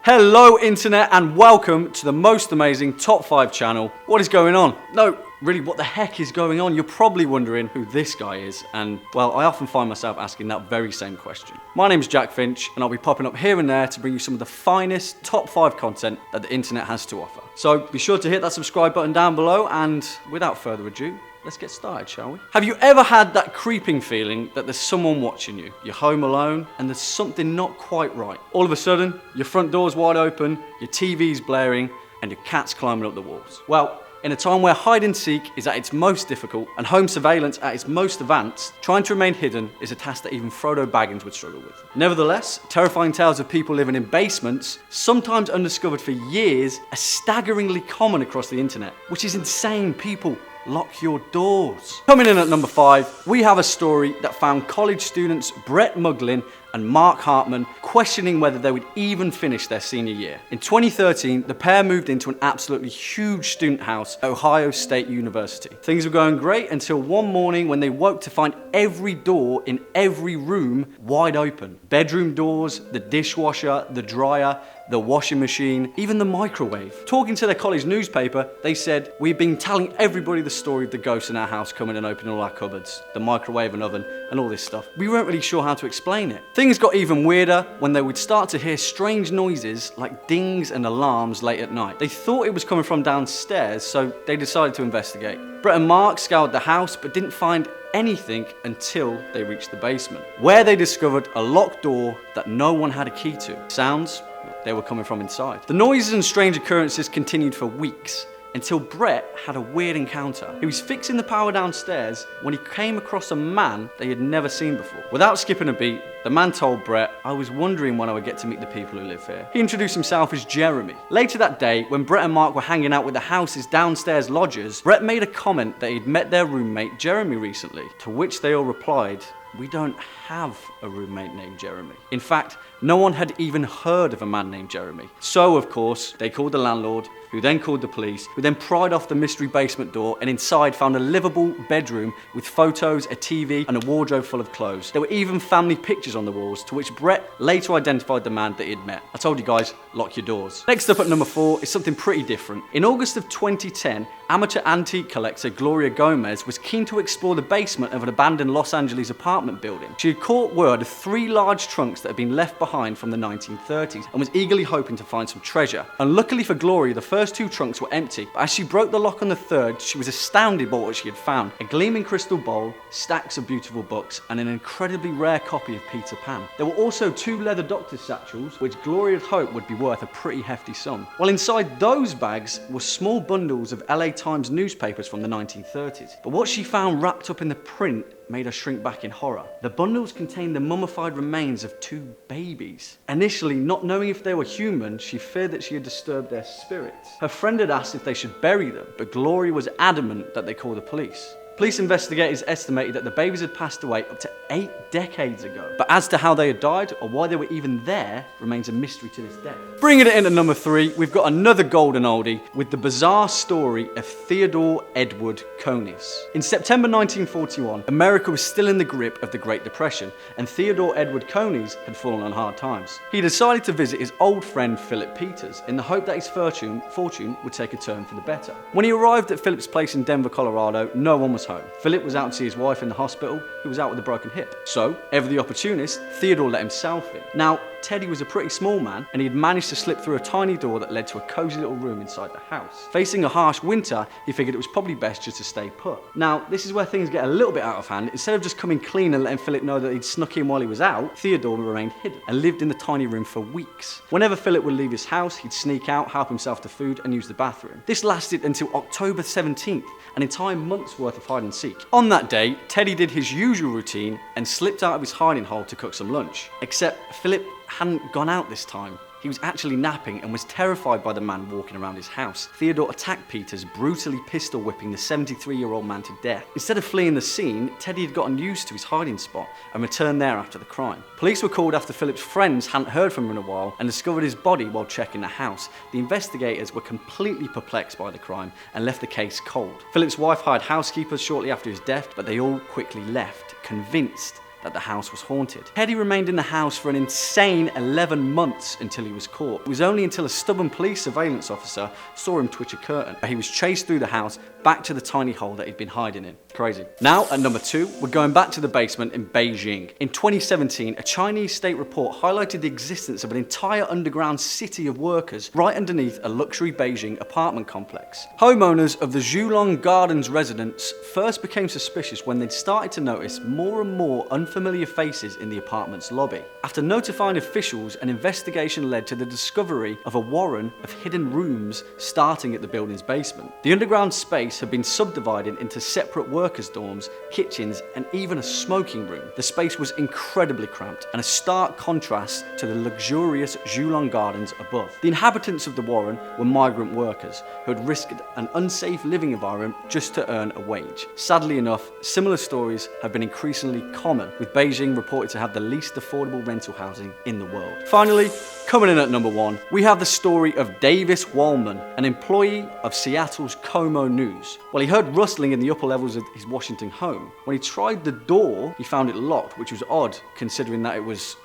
Hello internet and welcome to the most amazing top 5 channel. What is going on? No, really, what the heck is going on? You're probably wondering who this guy is, and well, I often find myself asking that very same question. My name's Jack Finch and I'll be popping up here and there to bring you some of the finest top 5 content that the internet has to offer. So be sure to hit that subscribe button down below, and without further ado, let's get started, shall we? Have you ever had that creeping feeling that there's someone watching you? You're home alone and there's something not quite right. All of a sudden, your front door's wide open, your TV's blaring, and your cat's climbing up the walls. Well, in a time where hide and seek is at its most difficult and home surveillance at its most advanced, trying to remain hidden is a task that even Frodo Baggins would struggle with. Nevertheless, terrifying tales of people living in basements, sometimes undiscovered for years, are staggeringly common across the internet, which is insane. People, lock your doors. Coming in at number 5, we have a story that found college students Brett Muglin and Mark Hartman questioning whether they would even finish their senior year. In 2013, the pair moved into an absolutely huge student house at Ohio State University. Things were going great until one morning when they woke to find every door in every room wide open. Bedroom doors, the dishwasher, the dryer, the washing machine, even the microwave. Talking to their college newspaper, they said, "We've been telling everybody the story of the ghosts in our house coming and opening all our cupboards, the microwave and oven, and all this stuff. We weren't really sure how to explain it." Things got even weirder when they would start to hear strange noises like dings and alarms late at night. They thought it was coming from downstairs, so they decided to investigate. Brett and Mark scoured the house but didn't find anything until they reached the basement, where they discovered a locked door that no one had a key to. Sounds? They were coming from inside. The noises and strange occurrences continued for weeks until Brett had a weird encounter. He was fixing the power downstairs when he came across a man they had never seen before. Without skipping a beat, the man told Brett, "I was wondering when I would get to meet the people who live here." He introduced himself as Jeremy. Later that day, when Brett and Mark were hanging out with the house's downstairs lodgers, Brett made a comment that he'd met their roommate Jeremy recently, to which they all replied, "We don't have a roommate named Jeremy." In fact, no one had even heard of a man named Jeremy. So, of course, they called the landlord, who then called the police, who then pried off the mystery basement door and inside found a livable bedroom with photos, a TV, and a wardrobe full of clothes. There were even family pictures on the walls, to which Brett later identified the man that he'd met. I told you guys, lock your doors. Next up at number 4 is something pretty different. In August of 2010, amateur antique collector Gloria Gomez was keen to explore the basement of an abandoned Los Angeles apartment building. She had caught word of 3 large trunks that had been left behind from the 1930s and was eagerly hoping to find some treasure. Unluckily for Gloria, the first 2 trunks were empty, but as she broke the lock on the 3rd, she was astounded by what she had found: a gleaming crystal bowl, stacks of beautiful books, and an incredibly rare copy of Peter Pan. There were also 2 leather doctor's satchels, which Gloria had hoped would be worth a pretty hefty sum. While inside those bags were small bundles of LA Times newspapers from the 1930s. But what she found wrapped up in the print made her shrink back in horror. The bundles contained the mummified remains of 2 babies. Initially, not knowing if they were human, she feared that she had disturbed their spirits. Her friend had asked if they should bury them, but Gloria was adamant that they call the police. Police investigators estimated that the babies had passed away up to 8 decades ago. But as to how they had died or why they were even there remains a mystery to this day. Bringing it in at number 3, we've got another golden oldie with the bizarre story of Theodore Edward Conis. In September 1941, America was still in the grip of the Great Depression, and Theodore Edward Conis had fallen on hard times. He decided to visit his old friend Philip Peters in the hope that his fortune would take a turn for the better. When he arrived at Philip's place in Denver, Colorado, no one was home. Philip was out to see his wife in the hospital, who was out with a broken hip. So, ever the opportunist, Theodore let himself in. Now, Teddy was a pretty small man, and he had managed to slip through a tiny door that led to a cozy little room inside the house. Facing a harsh winter, he figured it was probably best just to stay put. Now, this is where things get a little bit out of hand. Instead of just coming clean and letting Philip know that he'd snuck in while he was out, Theodore remained hidden and lived in the tiny room for weeks. Whenever Philip would leave his house, he'd sneak out, help himself to food, and use the bathroom. This lasted until October 17th, an entire month's worth of hide and seek. On that day, Teddy did his usual routine and slipped out of his hiding hole to cook some lunch. Except Philip hadn't gone out this time. He was actually napping and was terrified by the man walking around his house. Theodore attacked Peters, brutally pistol whipping the 73-year-old man to death. Instead of fleeing the scene, Teddy had gotten used to his hiding spot and returned there after the crime. Police were called after Philip's friends hadn't heard from him in a while and discovered his body while checking the house. The investigators were completely perplexed by the crime and left the case cold. Philip's wife hired housekeepers shortly after his death, but they all quickly left, convinced that the house was haunted. Teddy remained in the house for an insane 11 months until he was caught. It was only until a stubborn police surveillance officer saw him twitch a curtain where he was chased through the house back to the tiny hole that he'd been hiding in. Crazy. Now, at number 2, we're going back to the basement in Beijing. In 2017, a Chinese state report highlighted the existence of an entire underground city of workers right underneath a luxury Beijing apartment complex. Homeowners of the Zhulong Gardens residence first became suspicious when they'd started to notice more and more unfamiliar faces in the apartment's lobby. After notifying officials, an investigation led to the discovery of a warren of hidden rooms starting at the building's basement. The underground space had been subdivided into separate workers' dorms, kitchens, and even a smoking room. The space was incredibly cramped and a stark contrast to the luxurious Zhulong Gardens above. The inhabitants of the warren were migrant workers who had risked an unsafe living environment just to earn a wage. Sadly enough, similar stories have been increasingly common, with Beijing reported to have the least affordable rental housing in the world. Finally, coming in at number 1, we have the story of Davis Wallman, an employee of Seattle's Como News. Well, he heard rustling in the upper levels of his Washington home. When he tried the door, he found it locked, which was odd considering that it was,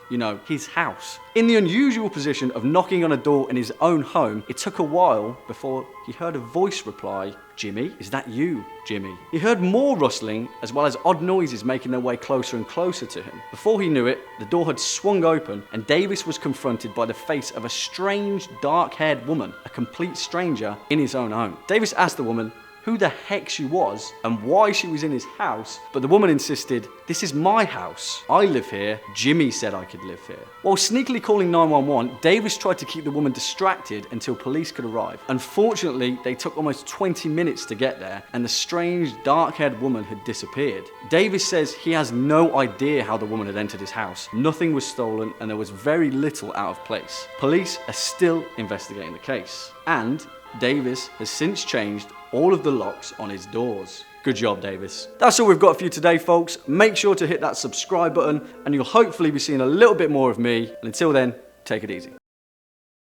his house. In the unusual position of knocking on a door in his own home, it took a while before he heard a voice reply, "Jimmy, is that you, Jimmy?" He heard more rustling as well as odd noises making their way closer and closer to him. Before he knew it, the door had swung open and Davis was confronted by the face of a strange, dark-haired woman, a complete stranger in his own home. Davis asked the woman who the heck she was and why she was in his house, but the woman insisted, "This is my house. I live here. Jimmy said I could live here." While sneakily calling 911, Davis tried to keep the woman distracted until police could arrive. Unfortunately, they took almost 20 minutes to get there, and the strange, dark-haired woman had disappeared. Davis says he has no idea how the woman had entered his house. Nothing was stolen, and there was very little out of place. Police are still investigating the case, and Davis has since changed all of the locks on his doors. Good job, Davis. That's all we've got for you today, folks. Make sure to hit that subscribe button and you'll hopefully be seeing a little bit more of me. And until then, take it easy.